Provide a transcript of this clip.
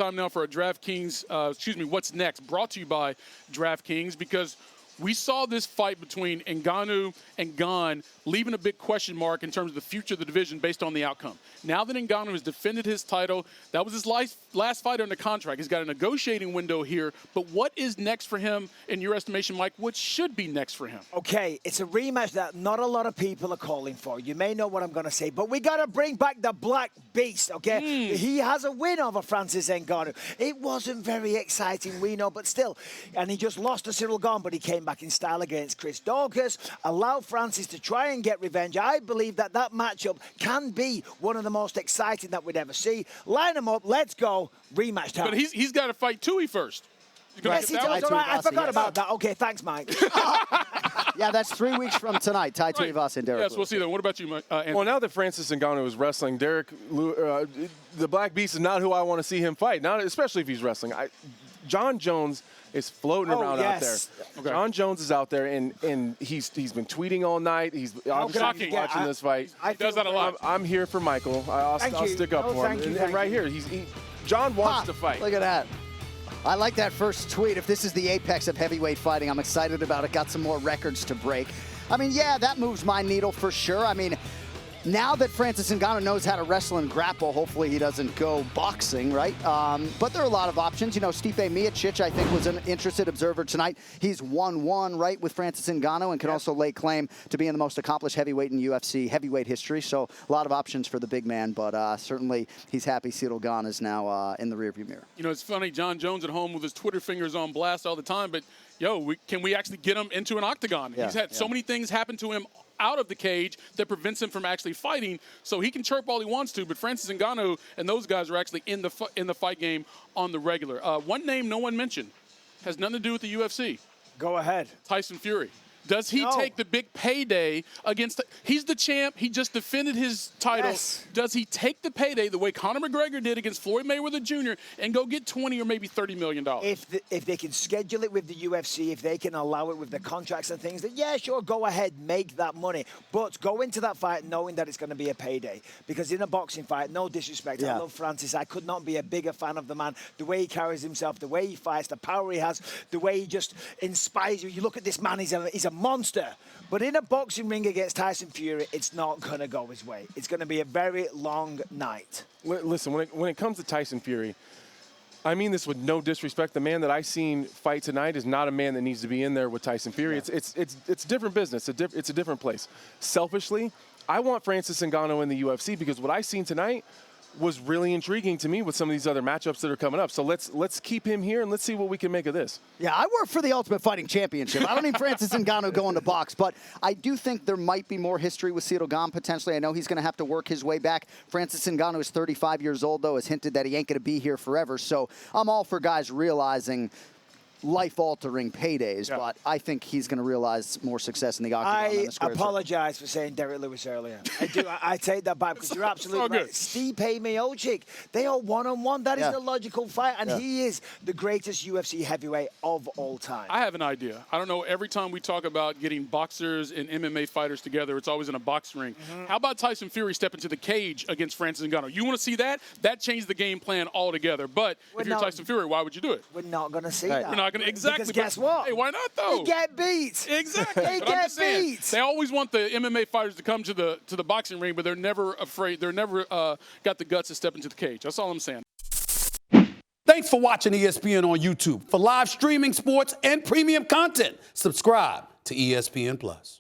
Time now for a DraftKings, What's Next, brought to you by DraftKings, because we saw this fight between Ngannou and Gane leaving a big question mark in terms of the future of the division based on the outcome. Now that Ngannou has defended his title, that was his last fight under contract. He's got a negotiating window here, but what is next for him in your estimation, Mike? What should be next for him? Okay, it's a rematch that not a lot of people are calling for. You may know what I'm going to say, but we got to bring back the Black Beast, okay? He has a win over Francis Ngannou. It wasn't very exciting, we know, but still. And he just lost to Ciryl Gane, but he came back in style against Chris Daukaus, allowed Francis to try and get revenge. I believe that matchup can be one of the most exciting that we'd ever see. Line them up, let's go, rematch time. But he's got to fight Tui first. Yes, he does. All right, I forgot about that. Okay, thanks, Mike. Yeah, that's 3 weeks from tonight. Tai Tuivasa and Derek. Yes, we'll see that. What about you, Mike? Well, now that Francis Ngannou is wrestling, the Black Beast is not who I want to see him fight. Not especially if he's wrestling. John Jones is floating around out there. Okay. John Jones is out there, and he's been tweeting all night. He's obviously watching this fight. He does that a lot. I'm here for Michael. I'll stick up for him. And right here, John wants to fight. Look at that. I like that first tweet. If this is the apex of heavyweight fighting, I'm excited about it. Got some more records to break. I mean, yeah, that moves my needle for sure. I mean, now that Francis Ngannou knows how to wrestle and grapple, hopefully he doesn't go boxing, right? But there are a lot of options. You know, Stipe Miocic, I think, was an interested observer tonight. He's 1-1, right, with Francis Ngannou, and can also lay claim to being the most accomplished heavyweight in UFC heavyweight history. So a lot of options for the big man, but certainly he's happy Ciryl Gane is now in the rearview mirror. You know, it's funny, John Jones at home with his Twitter fingers on blast all the time, but, can we actually get him into an octagon? Yeah, he's had so many things happen to him out of the cage that prevents him from actually fighting, so he can chirp all he wants to, but Francis Ngannou and those guys are actually in the fight game on the regular. One name no one mentioned has nothing to do with the UFC. Go ahead. Tyson Fury. Does he take the big payday against he's the champ, he just defended his title. Yes. Does he take the payday the way Conor McGregor did against Floyd Mayweather Jr. and go get $20 or maybe $30 million? If they can schedule it with the UFC, if they can allow it with the contracts and things, then yeah, sure, go ahead, make that money. But go into that fight knowing that it's going to be a payday. Because in a boxing fight, no disrespect, I love Francis. I could not be a bigger fan of the man. The way he carries himself, the way he fights, the power he has, the way he just inspires you. You look at this man, he's a monster. But in a boxing ring against Tyson Fury, it's not going to go his way. It's going to be a very long night. Listen, when it comes to Tyson Fury, I mean this with no disrespect. The man that I seen fight tonight is not a man that needs to be in there with Tyson Fury. Yeah. It's different business. It's a different place. Selfishly, I want Francis Ngannou in the UFC because what I seen tonight was really intriguing to me with some of these other matchups that are coming up. So let's keep him here and let's see what we can make of this. Yeah, I work for the Ultimate Fighting Championship. I don't need Francis Ngannou going to box, but I do think there might be more history with Ciryl Gane potentially. I know he's going to have to work his way back. Francis Ngannou is 35 years old, though, has hinted that he ain't going to be here forever. So I'm all for guys realizing life-altering paydays, but I think he's going to realize more success in the octagon. I apologize for saying Derek Lewis earlier. I do. I take that back because you're absolutely right. Stipe Miocic, they are one-on-one. That is the logical fight, and he is the greatest UFC heavyweight of all time. I have an idea. I don't know, every time we talk about getting boxers and MMA fighters together, it's always in a box ring. How about Tyson Fury step into the cage against Francis Ngannou? You want to see that? That changed the game plan altogether. But if you're Tyson Fury, why would you do it? We're not going to see that. We're not going to. Exactly. Because guess what? Hey, why not though? They get beat. Exactly. They get beat. They always want the MMA fighters to come to the boxing ring, but they're never afraid. They're never got the guts to step into the cage. That's all I'm saying. Thanks for watching ESPN on YouTube. For live streaming, sports, and premium content, subscribe to ESPN+.